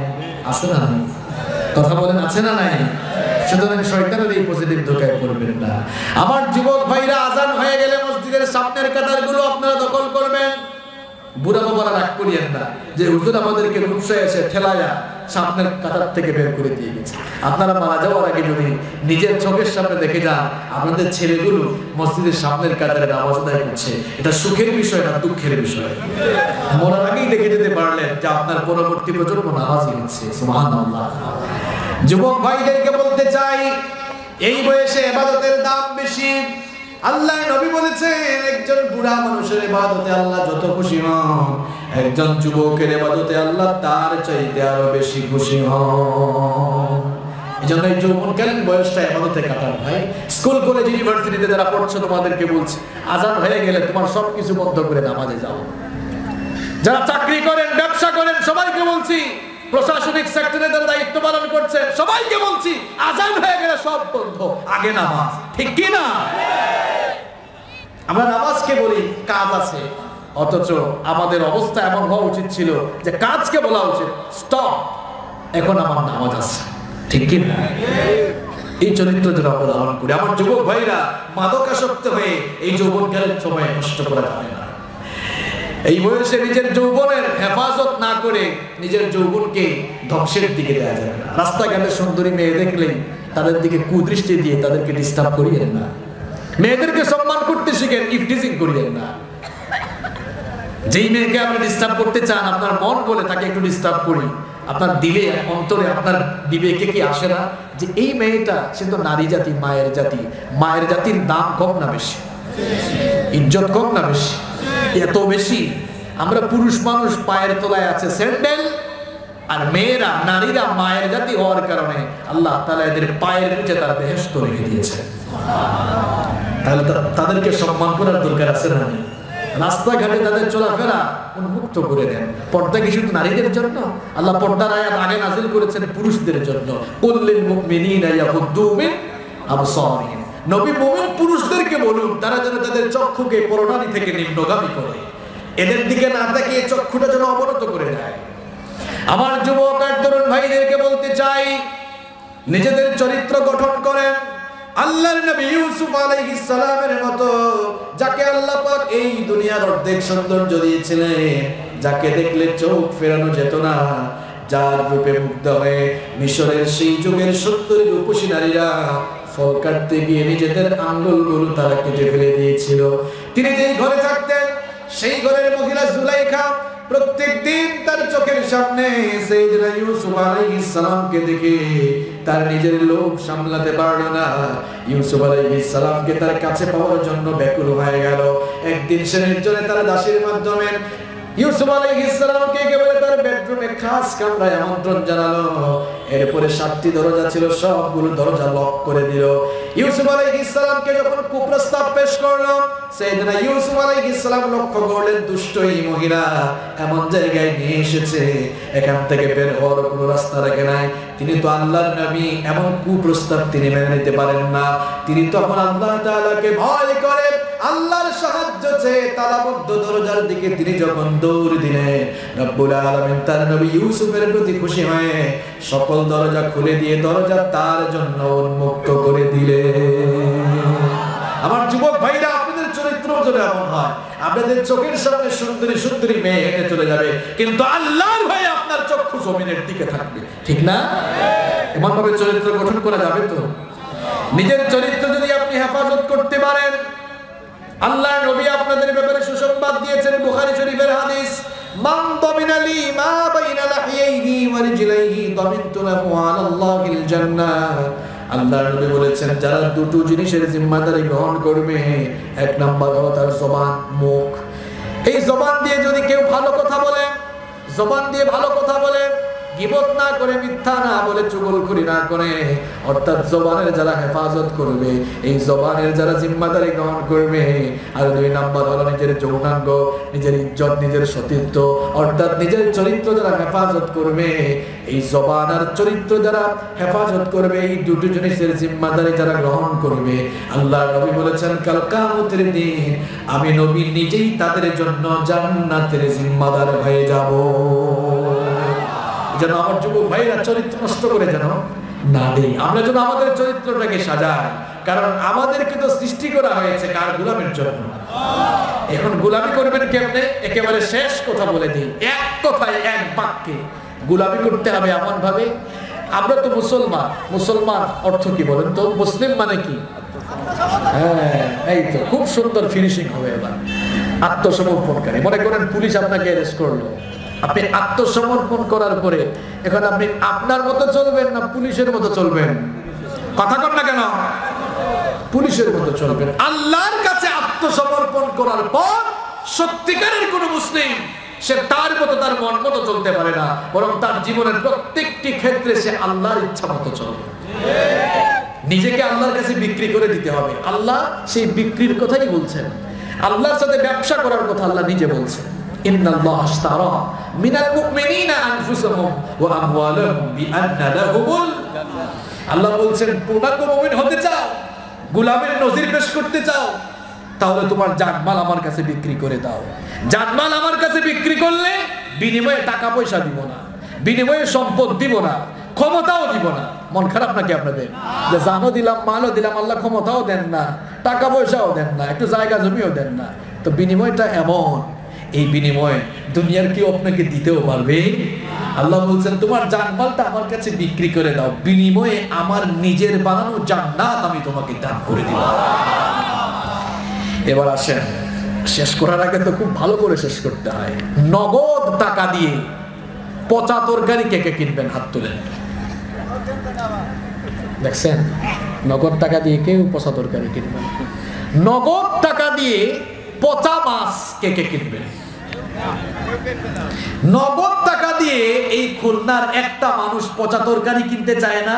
আছে না নাই? কথা বলেন আছে না নাই? সুতরাং শয়তানের এই পজিটিভ ধোঁকায় পড়বেন না। আমার যুবক ভাইরা, আজান হয়ে গেলে মসজিদের সামনের কাতারগুলো আপনারা দখল করবেন। বুড়া বাবারা রাগ করিয়েন না যে হুজুর আমাদেরকে রূপসায় এসে ঠেলায়া সামনের কাতার থেকে বের করে দিয়ে গেছে। আপনারা মারা যাওয়ার আগে যদি নিজের চোখের সামনে দেখে যান আপনাদের ছেলেগুলো মসজিদের সামনের কাতারে নামাজ আদায় করছে, এটা সুখের বিষয় না দুঃখের বিষয়। মরার আগেই দেখে যেতে পারলেন যে আপনার পরবর্তী প্রজন্ম নামাজই হচ্ছে। সুবহানাল্লাহ। যুবক ভাইদেরকে বলতে চাই, এই বয়সে ইবাদতের দাম বেশি। আল্লাহ নবী বলেছেন, একজন বুড়া মানুষের ইবাদতে আল্লাহ যত খুশি হন, একজন যুবকের ইবাদতে আল্লাহ তার চাইতে আরো বেশি খুশি হন। এজন্য এই যৌবনকালীন বয়সটা ইবাদতে কাটান ভাই। স্কুল কলেজ ইউনিভার্সিটিতে যারা পড়ছো তোমাদেরকে বলছি, আজান হয়ে গেলে তোমার সবকিছু বন্ধ করে নামাজে যাও। যারা চাকরি করেন, ব্যবসা করেন, সবাইকে বলছি, প্রশাসনিক সেক্টরে যারা দায়িত্ব পালন করছেন সবাইকে বলছি, আজান হয়ে গেলে সব বন্ধ, আগে নামাজ। ঠিক কি না? আমরা নামাজকে বলি কাজ আছে, অথচ আমাদের অবস্থা এমন হওয়া উচিত ছিল যে কাজকে বলা উচিত স্টপ, এখন আমার নামাজ আছে। ঠিক কি না? এই চরিত্র যেন আমরা ধারণ করি। আমার যুবক ভাইরা, মাদকাসক্ত হয়ে এই যৌবনকালের সময় নষ্ট করা যাবে না। এই বয়সে নিজের যৌবনের হেফাজত না করে নিজের যৌবনকে ধ্বংসের দিকে দেওয়া যাবে না। রাস্তাঘাটে সুন্দরী মেয়ে দেখলেই তাদের দিকে কুদৃষ্টি দিয়ে তাদেরকে ডিস্টার্ব করিয়েন না। মেয়েদেরকে সম্মান করতে শিখেন, ইফটিজিং করিয়েন না। যেই মেয়েকে আপনি ডিস্টার্ব করতে চান, আপনার মন বলে তাকে একটু ডিস্টার্ব করি, আপনার দিলে অন্তরে আপনার বিবেকে কি আসে না যে এই মেয়েটা সে তো নারী জাতি, মায়ের জাতি, মায়ের জাতির দাম কম না বেশি, ইজ্জত কম না বেশি? এত বেশি আমরা পুরুষ মানুষ পায়ের তলায় আছে স্যান্ডেল, আর মেয়েরা নারীরা মায়ের জাতি হওয়ার কারণে আল্লাহ তাআলা এদের পায়ের নিচে তার বেহেশত রেখে দিয়েছে। তাহলে তাদেরকে সম্মান করার দরকার আছে না? রাস্তাঘাটে তাদের চলাফেরা উন্মুক্ত করে দেন। পর্দা কি শুধু নারীদের জন্য? আল্লাহ পর্দার আয়াত আগে নাযিল করেছেন পুরুষদের জন্য। কুল্লিল মুমিনিনা ইয়াগুদ্দু মিন আবসারিহিম। নবী মুমিন পুরুষদেরকে বলুন তারা যেন তাদের চক্ষুকে পরনারী থেকে নিম্নগামী করে, এদের দিকে না তাকিয়ে চক্ষুটা যেন অবনত করে দেয়। আমার যুবক আর তরুণ ভাইদেরকে বলতে চাই, নিজেদের চরিত্র গঠন করেন আল্লাহর নবী ইউসুফ আলাইহিস সালামের মতো, যাকে আল্লাহ পাক এই দুনিয়ার অর্ধেক সৌন্দর্য দিয়েছিলেন, যাকে দেখলে চোখ ফেরানো যেত না, যার রূপে মুগ্ধ হয়ে মিশরের সেই যুগের সুন্দরী রূপসী নারীরা ফল কাটতে গিয়ে নিজেদের আঙ্গুলগুলো তারা কেটে ফেলে দিয়েছিল। তিনি যেই ঘরে থাকতেন সেই ঘরের মহিলা জুলাইখা প্রত্যেকদিন তার চোখের সামনে সাইয়েদনা ইউসুফ আলাইহিস সালামকে দেখে তার নিজের লোভ সামলাতে পারল না। ইউসুফ আলাইহিস সালামকে তার কাছে পাওয়ার জন্য ব্যাকুল হয়ে গেল। একদিন সে নির্জনে তার দাসীর মাধ্যমে ইউসুফ আলাইহিস সালামকে একেবারে তার বেডরুমে খাস কামরায় আমন্ত্রণ জানালো। এরপরে 7টি দরজা ছিল, সবগুলো দরজা লক করে দিল। ইউসুফ আলাইহিস সালামকে যখন কুপ্রস্তাব পেশ করলো, সাইয়েদনা ইউসুফ আলাইহিস সালাম লক্ষ্য করলেন দুষ্ট এই মহিলা এমন জায়গায় নিয়ে এসেছে, এখান থেকে বের হওয়ার কোনো রাস্তা রাখে নাই। তিনি তো আল্লাহর নবী, এমন কুপ্রস্তাব তিনি মেনে নিতে পারেন না। তিনি তখন আল্লাহ তাআলাকে ভয় করে আল্লাহর সাহায্য চেয়ে তালাবদ্ধ দরজার দিকে তিনি যখন দৌড় দিলেন, রব্বুল আলামিন তার নবী ইউসুফের প্রতি খুশি হয়ে সকল দরজা খুলে দিয়ে দরজা তার জন্য উন্মুক্ত করে দিলেন। আমার যুবক ভাইরা, আপনাদের চরিত্র যদি এমন হয়, আপনাদের চোখের সামনে সুন্দরী সুন্দরী মেয়ে হেঁটে চলে যাবে, কিন্তু আল্লাহর ভয়ে আপনার চক্ষু জমিনের দিকে থাকবে, ঠিক না? এমন ভাবে চরিত্র গঠন করা যাবে তো? নিজের চরিত্র যদি আপনি হেফাজত করতে পারেন, আল্লাহর নবী আপনাদের ব্যাপারে সুসংবাদ দিয়েছেন, বুখারী শরীফের হাদিস, মান দামিনালি মা বাইনা লাহিয়াইহি ওয়া রিজলাইহি দামিনতু লাহু আলাল্লাহিল জান্নাহ। আল্লাহর নবী বলেছেন, যারা দুটো জিনিসের জিম্মাদারি গ্রহণ করবে, এক নাম্বার হলো তার জবান, মুখ। এই জবান দিয়ে যদি কেউ ভালো কথা বলে, জবান দিয়ে ভালো কথা বলে, গীবত না করে, মিথ্যা না বলে, চুগলখড়ি না করে, অর্থাৎ জবানের যারা হেফাজত করবে, এই জবানের যারা জিম্মাদারি গ্রহণ করবে। আর 2 নাম্বার হলো নিজের যৌনাঙ্গ, নিজের ইজ্জত, নিজের সতীত্ব, অর্থাৎ নিজের চরিত্র যারা হেফাজত করবে, এই জবান আর চরিত্র যারা হেফাজত করবে, এই দুটো জিনিসের জিম্মাদারি যারা গ্রহণ করবে, আল্লাহ নবী বলেছেন কাল কিয়ামতের দিন আমি নবী নিজেই তাদের জন্য জান্নাতের জিম্মাদার হয়ে যাব। যেন আমার যুবক ভাইরা চরিত্র নষ্ট করে যেন না দেই, আমরা যেন আমাদের চরিত্রটাকে সাজাই, কারণ আমাদেরকে তো সৃষ্টি করা হয়েছে কার গোলামের জন্য। এখন গোলামি করবেন কেমনে? একেবারে শেষ কথা বলে দিই, এক কথায় এক বাক্যে গোলামি করতে হবে এমন ভাবে। আমরা তো মুসলমান, মুসলমান অর্থ কি বলেন তো? মুসলিম মানে কি? হ্যাঁ, এই তো খুব সুন্দর ফিনিশিং হবে এবার। আত্মসমর্পণকারী। মনে করেন পুলিশ আপনাকে অ্যারেস্ট করলো, আপনি আত্মসমর্পণ করার পরে এখন আপনি আপনার মতো চলবেন না পুলিশের মতো চলবেন? কথা কন না কেন? পুলিশের মতো চলবেন। আল্লাহর কাছে আত্মসমর্পণ করার পর সত্যিকারের কোন মুসলিম সে তার মতো, তার মন মতো চলতে পারে না, বরং তার জীবনের প্রত্যেকটি ক্ষেত্রে সে আল্লাহর ইচ্ছা মতো চলবে। নিজেকে আল্লাহর কাছে বিক্রি করে দিতে হবে। আল্লাহ সেই বিক্রির কথাই বলছেন, আল্লাহর সাথে ব্যবসা করার কথা আল্লাহ নিজে বলছেন। ইন্নাল্লাহা আশতারা মিনাল মুমিনিনা আনফুসাহুম ওয়া আমওয়ালাহুম বিআন্না লাহুমুল জান্নাহ। আল্লাহ বলছেন, পূর্ণাঙ্গ মুমিন হতে চাও, গোলামের নজির পেশ করতে চাও, তাহলে তোমার জানমাল আমার কাছে বিক্রি করে দাও। জানমাল আমার কাছে বিক্রি করলে বিনিময়ে টাকা পয়সা দিব না, বিনিময়ে সম্পদ দিব না, ক্ষমতাও দিব না। মন খারাপ নাকি আপনাদের? যে জানও দিলাম, মালও দিলাম, আল্লাহ ক্ষমতাও দেন না, টাকা পয়সাও দেন না, একটু জায়গা জমিও দেন না। তো বিনিময়টা এমন, এই বিনিময়ে দুনিয়ার কেউ আপনাকে দিতেও পারবে। আল্লাহ বলছেন, তোমার জানমালটা আমার কাছে বিক্রি করে দাও, বিনিময়ে আমার নিজের বানানো জান্নাত আমি তোমাকে দান করে দিব। এবার আসেন, শেষ করার আগে তো খুব ভালো করে শেষ করতে হয়। নগদ টাকা দিয়ে পচা তরকারি কে কে কিনবেন? হাত তুলেন। দেখছেন, নগদ টাকা দিয়ে কেউ পচা তরকারি কিনবেন? নগদ টাকা দিয়ে পচা মাছ কে কে কিনবেন? নগদ টাকা দিয়ে এই খুলনার একটা মানুষ পচা তরকারি কিনতে চায় না,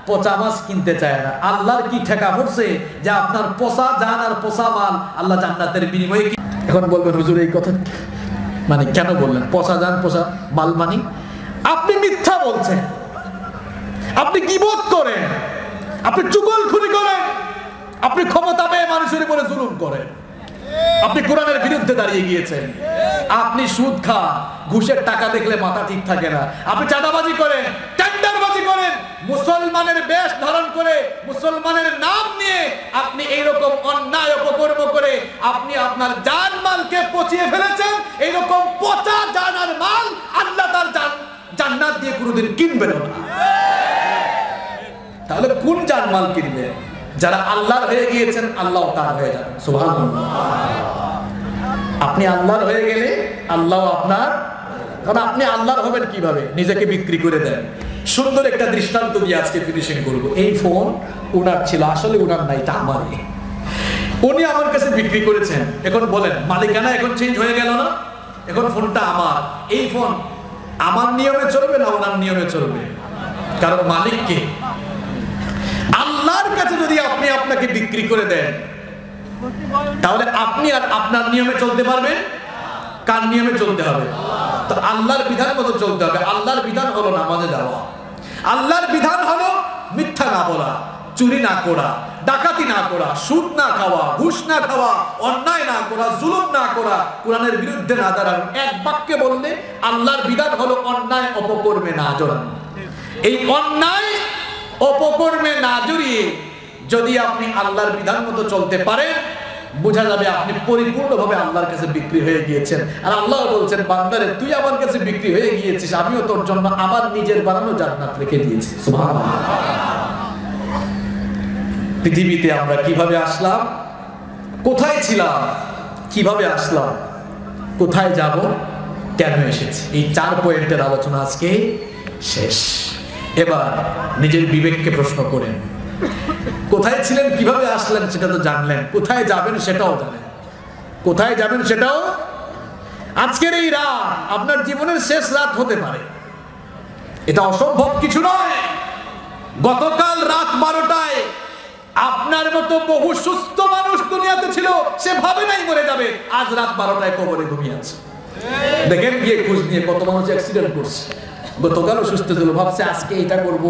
পচা মাছ কিনতে চায় না। আল্লাহর কি ঠেকা পড়ছে যে আপনার পচা জান আর পচা মাল আল্লাহ জান্নাতের বিনিময়ে? এখন বলবেন, হুজুর এই কথা মানে কেন বললেন? পচা জান পচা মাল মানে আপনি মিথ্যা বলছেন, আপনি গীবত করেন, আপনি চুগলখড়ি করেন, আপনি ক্ষমতা পেয়ে মানুষের উপরে জুলুম করেন, আপনি কোরআনের বিরুদ্ধে দাঁড়িয়ে গিয়েছেন, আপনি সুদ খান, ঘুষের টাকা দেখলে মাথা ঠিক থাকে না, আপনি চাঁদাবাজি করেন, টেন্ডারবাজি করেন, মুসলমানের বেশ ধারণ করে, মুসলমানের নাম নিয়ে আপনি এইরকম অন্যায় অপকর্ম করে আপনি আপনার জানমালকে পচিয়ে ফেলেছেন। এইরকম পচা জান আর মাল আল্লাহ তার জান্নাত দিয়ে কোনোদিন কিনবেন না। তাহলে কোন জানমাল কিনবেন? যারা আল্লাহর হয়ে গিয়েছেন, আল্লাহ তার হয়ে যাবেন। সুবহানাল্লাহ। আপনি আল্লাহর হয়ে গেলে আল্লাহ আপনার, কারণ আপনি আল্লাহর হবেন কিভাবে? নিজেকে বিক্রি করে দেন। সুন্দর একটা দৃষ্টান্ত দিয়ে আজকে ফিনিশিং করব। এই ফোন ওনার ছিল, আসলে ওনার না, এটা আমারই। উনি আমার কাছে বিক্রি করেছেন। এখন বলেন, মালিকানা এখন চেঞ্জ হয়ে গেল না? এখন ফোনটা আমার, এই ফোন আমার নিয়মে চলবে না ওনার নিয়মে চলবে? কারণ মালিক কে? আল্লাহর কাছে যদি আপনি আপনাকে বিক্রি করে দেন, তাহলে আপনি আর আপনার নিয়মে চলতে পারবেন? কার নিয়মে চলতে হবে? তো আল্লাহর বিধান মতো চলতে হবে। আল্লাহর বিধান হলো নামাজে যাওয়া, আল্লাহর বিধান হলো মিথ্যা না বলা, চুরি না করা, ডাকাতি না করা, সুদ না খাওয়া, ঘুষ না খাওয়া, অন্যায় না করা, জুলুম না করা, কোরআনের বিরুদ্ধে না দাঁড়ানো। এক বাক্যে বললে আল্লাহর বিধান হলো অন্যায় অপকর্মে না জড়ানো। এই অন্যায় অপকর্মে না জড়িয়ে যদি আপনি আল্লাহর বিধান মতো চলতে পারেন, বোঝা যাবে আপনি পরিপূর্ণভাবে আল্লাহর কাছে বিক্রি হয়ে গিয়েছেন। আর আল্লাহ বলছেন, বান্দারে তুই আমার কাছে বিক্রি হয়ে গিয়েছিস, আমিও তোর জন্য আমার নিজের বানানো জান্নাত রেখে দিয়েছি। সুবহানাল্লাহ। পৃথিবীতে আমরা কিভাবে আসলাম, কোথায় ছিলাম, কিভাবে আসলাম, কোথায় যাব, কেন এসেছি, এই 4 পয়েন্টের আলোচনা আজকে শেষ। এবার নিজের বিবেককে প্রশ্ন করেন, কোথায় ছিলেন, কিভাবে আসলেন সেটা তো জানলেন, কোথায় যাবেন সেটাও জানেন। কোথায় যাবেন সেটাও, আজকের এই রাত আপনার জীবনের শেষ রাত হতে পারে, এটা অসম্ভব কিছু নয়। গতকাল রাত 12টায় আপনার মতো বহু সুস্থ মানুষ দুনিয়াতে ছিল, সে ভাবে নাই মরে যাবে, আজ রাত 12টায় কবরে ঘুমিয়ে আছে। দেখেন গিয়ে খোঁজ নিয়ে কত মানুষ অ্যাক্সিডেন্ট করছে। গতকালও সুস্থ ছিল, ভাবছে আজকে এটা করব,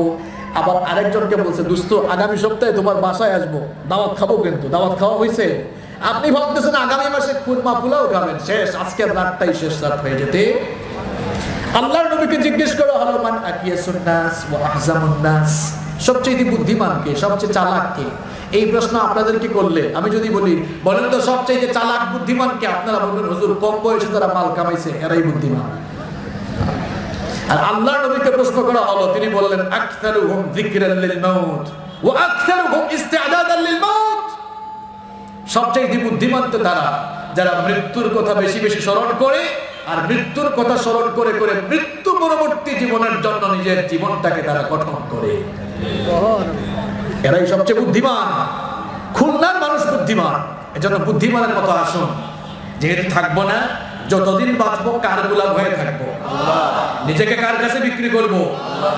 আবার আরেকজনকে বলছে দোস্ত আগামী সপ্তাহে তোমার বাসায় আসবো, দাওয়াত খাবো, কিন্তু দাওয়াত খাওয়া হয়েছে। আপনি ভাবতেছেন আগামী মাসে খুরমা পোলাও খাবেন, শেষ, আজকের রাতটাই শেষ রাত হয়ে যেতে। আল্লাহর নবীকে জিজ্ঞেস করা হলো, মান আকিয়াসুন নাস ওয়া আহজামুন নাস, সবচেয়ে বুদ্ধিমান কে, সবচেয়ে চালাক কে? এই প্রশ্ন আপনাদেরকে করলে আমি যদি বলি, বলেন তো সবচেয়ে চালাক বুদ্ধিমান কে, আপনারা বলবেন হুজুর কম বয়সে যারা মাল কামাইছে এরাই বুদ্ধিমান। আর আল্লাহর নবীকে প্রশ্ন করা হলো, তিনি বললেন আকসারুহুম যিকরান লিল মাউত ওয়া আকসারুহুম ইস্তিআদাদান লিল মাউত, সবচেয়ে বুদ্ধিমান তো তারা যারা মৃত্যুর কথা বেশি বেশি স্মরণ করে, আর মৃত্যুর কথা স্মরণ করে করে মৃত্যু পরবর্তী জীবনের জন্য নিজের জীবনটাকে তারা গঠন করে, এরাই সবচেয়ে বুদ্ধিমান। খুলনার মানুষ বুদ্ধিমান, এজন্য বুদ্ধিমানের মতো আসুন। যেহেতু থাকবো না, যতদিন বাঁচবো কার গোলাম হয়ে থাকবো? নিজেকে কার কাছে বিক্রি করব?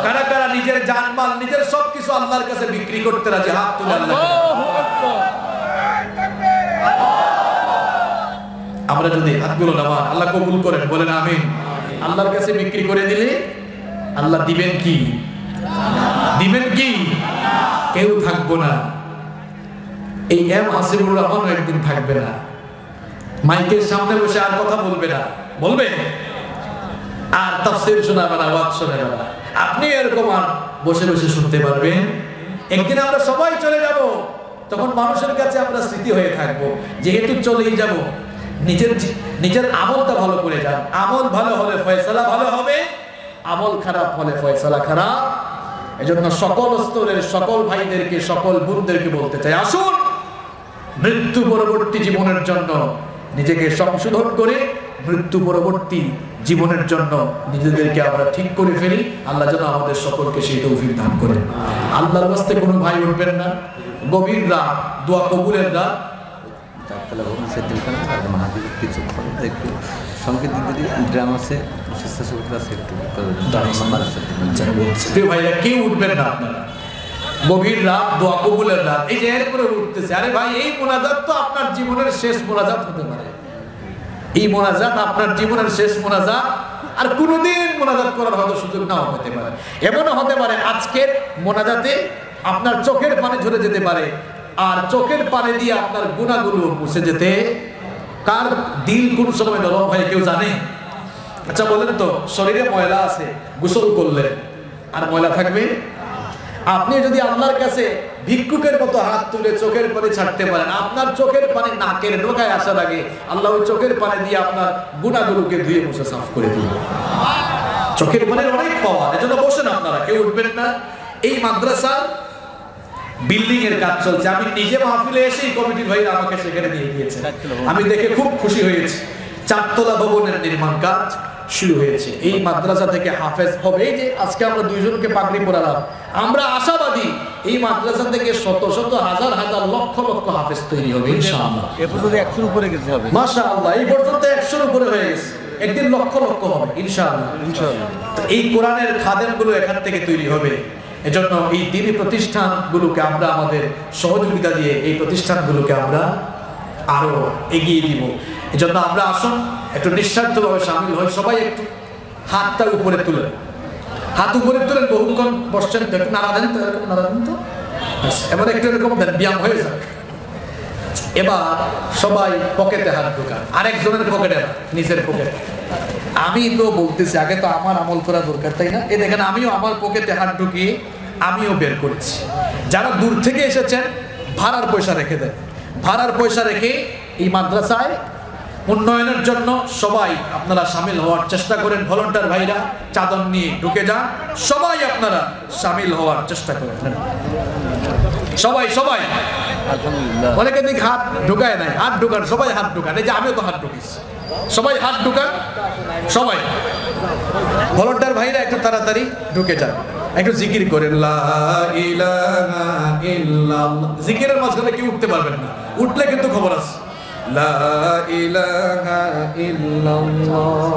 কারা কারা নিজের জানমাল, নিজের সবকিছু আল্লাহর কাছে বিক্রি করতে রাজি? হাত তুলে আল্লাহ। আমরা যদি হাতগুলো নামান, আল্লাহ কবুল করেন, বলেন আমিন। আল্লাহর কাছে বিক্রি করে দিলে আল্লাহ দিবেন কি? দিবেন কি? কেউ থাকবো না। এই এম হাসিবুর রহমান একদিন থাকবে না, মাইকের সামনে বসে আর কথা বলবে না, বলবে আর তাফসীর শোনাবে না, ওয়াজ শোনাবে না। আপনি এরকম আর বসে বসে শুনতে পারবেন। একদিন আমরা সবাই চলে যাব, তখন মানুষের কাছে আমরা স্মৃতি হয়ে থাকবো। যেহেতু চলেই যাব, নিজের আমলটা ভালো করে যান। আমল ভালো হলে ফয়সালা ভালো হবে, আমল খারাপ হলে ফয়সালা খারাপ। এজন্য সকল স্তরের সকল ভাইদেরকে, সকল বোনদেরকে বলতে চাই, আসুন মৃত্যু পরবর্তী জীবনের জন্য নিজেকে সংশোধন করে মৃত্যু পরবর্তী জীবনের জন্য নিজেদেরকে আমরা ঠিক করে ফেলি। আল্লাহ যেন আমাদের সকলকে সেই তৌফিক দান করেন। আল্লাহর রাস্তায় কোনো ভাই উঠবেন না, গভীর রাত, দোয়া কবুলের রাত। ভাইরা কেউ উঠবেন না, আপনারা গভীর রাত, দোয়া কবুলের রাত, এই যে এরপরে উঠতেছে। আরে ভাই, এই মোনাজাত তো আপনার জীবনের শেষ মোনাজাত হতে পারে। এই মোনাজাত আপনার জীবনের শেষ মোনাজাত, আর কোনোদিন মোনাজাত করার হয়তো সুযোগ নাও হতে পারে। এমনও হতে পারে আজকের মোনাজাতে আপনার চোখের পানি ঝরে যেতে পারে, আর চোখের পানি দিয়ে আপনার গুনাহগুলো মুছে যেতে। কার দিল কোন সময় নরম হয় কেউ জানে? আচ্ছা বলেন তো, শরীরে ময়লা আছে, গোসল করলে আর ময়লা থাকবে? আপনি যদি আল্লাহর কাছে ভিক্ষুকের মতো হাত তুলে চোখের পানি ছাড়তে পারেন, আপনার চোখের পানি নাকের ডোকায় আসার আগে আল্লাহ ওই চোখের পানি দিয়ে আপনার গুনাহগুলোকে ধুয়ে মুছে সাফ করে দিবেন। চোখের পানির অনেক পাওয়ার। এজন্য বসেন আপনারা, কেউ উঠবেন না। এই মাদ্রাসার বিল্ডিং এর কাজ চলছে। আমি নিজে মাহফিলে এসেই কমিটির ভাইরা আমাকে সেখানে নিয়ে গিয়েছে, আমি দেখে খুব খুশি হয়েছি। 4 তলা ভবনের নির্মাণ কাজ শুরু হয়েছে। এই মাদ্রাসা থেকে হাফেজ হবে। এই যে আজকে আমরা 2 জনকে পাগড়ি পরালাম, আমরা আশাবাদী এই মাদ্রাসা থেকে শত শত হাজার হাজার লক্ষ লক্ষ হাফেজ তৈরি হবে ইনশাআল্লাহ। এ পর্যন্ত 100 এর উপরে গেছে হবে মাশাআল্লাহ। এই পর্যন্ত 100 এর উপরে হয়ে গেছে। একদিন লক্ষ লক্ষ হবে ইনশাআল্লাহ। তো এই কোরআনের খাদেমগুলো এখান থেকে তৈরি হবে। এজন্য এই দ্বীনি প্রতিষ্ঠানগুলোকে আমরা আমাদের সহযোগিতা দিয়ে এই প্রতিষ্ঠানগুলোকে আমরা আরো এগিয়ে দিব। এজন্য আমরা আসুন একটু নিঃস্বার্থভাবে সামিল হই। সবাই একটু হাতটা উপরে তুলেন, হাত উপরে তুলেন। বহুক্ষণ বসছেন তো, একটু নাড়া দেন তো, এরকম নাড়া দেন তো। এবার একটু এরকম দেন, ব্যায়াম হয়ে যাক। এবার সবাই পকেটে হাত ঢোকান, আরেকজনের পকেটে না, নিজের পকেটে। আমি তো বলতেছি আগে তো আমার আমল করা দরকার, তাই না? এই দেখেন আমিও আমার পকেটে হাত ঢুকিয়ে আমিও বের করেছি। যারা দূর থেকে এসেছেন ভাড়ার পয়সা রেখে দেন, ভাড়ার পয়সা রেখে এই মাদ্রাসায় উন্নয়নের জন্য সবাই আপনারা সামিল হওয়ার চেষ্টা করেন। ভলান্টিয়ার ভাইরা চাদর নিয়ে ঢুকে যান, সবাই আপনারা সামিল হওয়ার চেষ্টা করেন। সবাই সবাই অনেকে দিক হাত ঢুকায় নাই, হাত ঢুকান, সবাই হাত ঢুকান। এই যে আমিও তো হাত ঢুকিয়েছি, সবাই হাত ঢুকান, সবাই ভলান্টিয়ার ভাইরা একটু তাড়াতাড়ি ঢুকে যান, একটু জিকির করেন লা ইলাহা ইল্লাল্লাহ। জিকিরের মাঝখানে কেউ উঠতে পারবেন না, উঠলে কিন্তু খবর আছে। লা ইলাহা ইল্লাল্লাহ।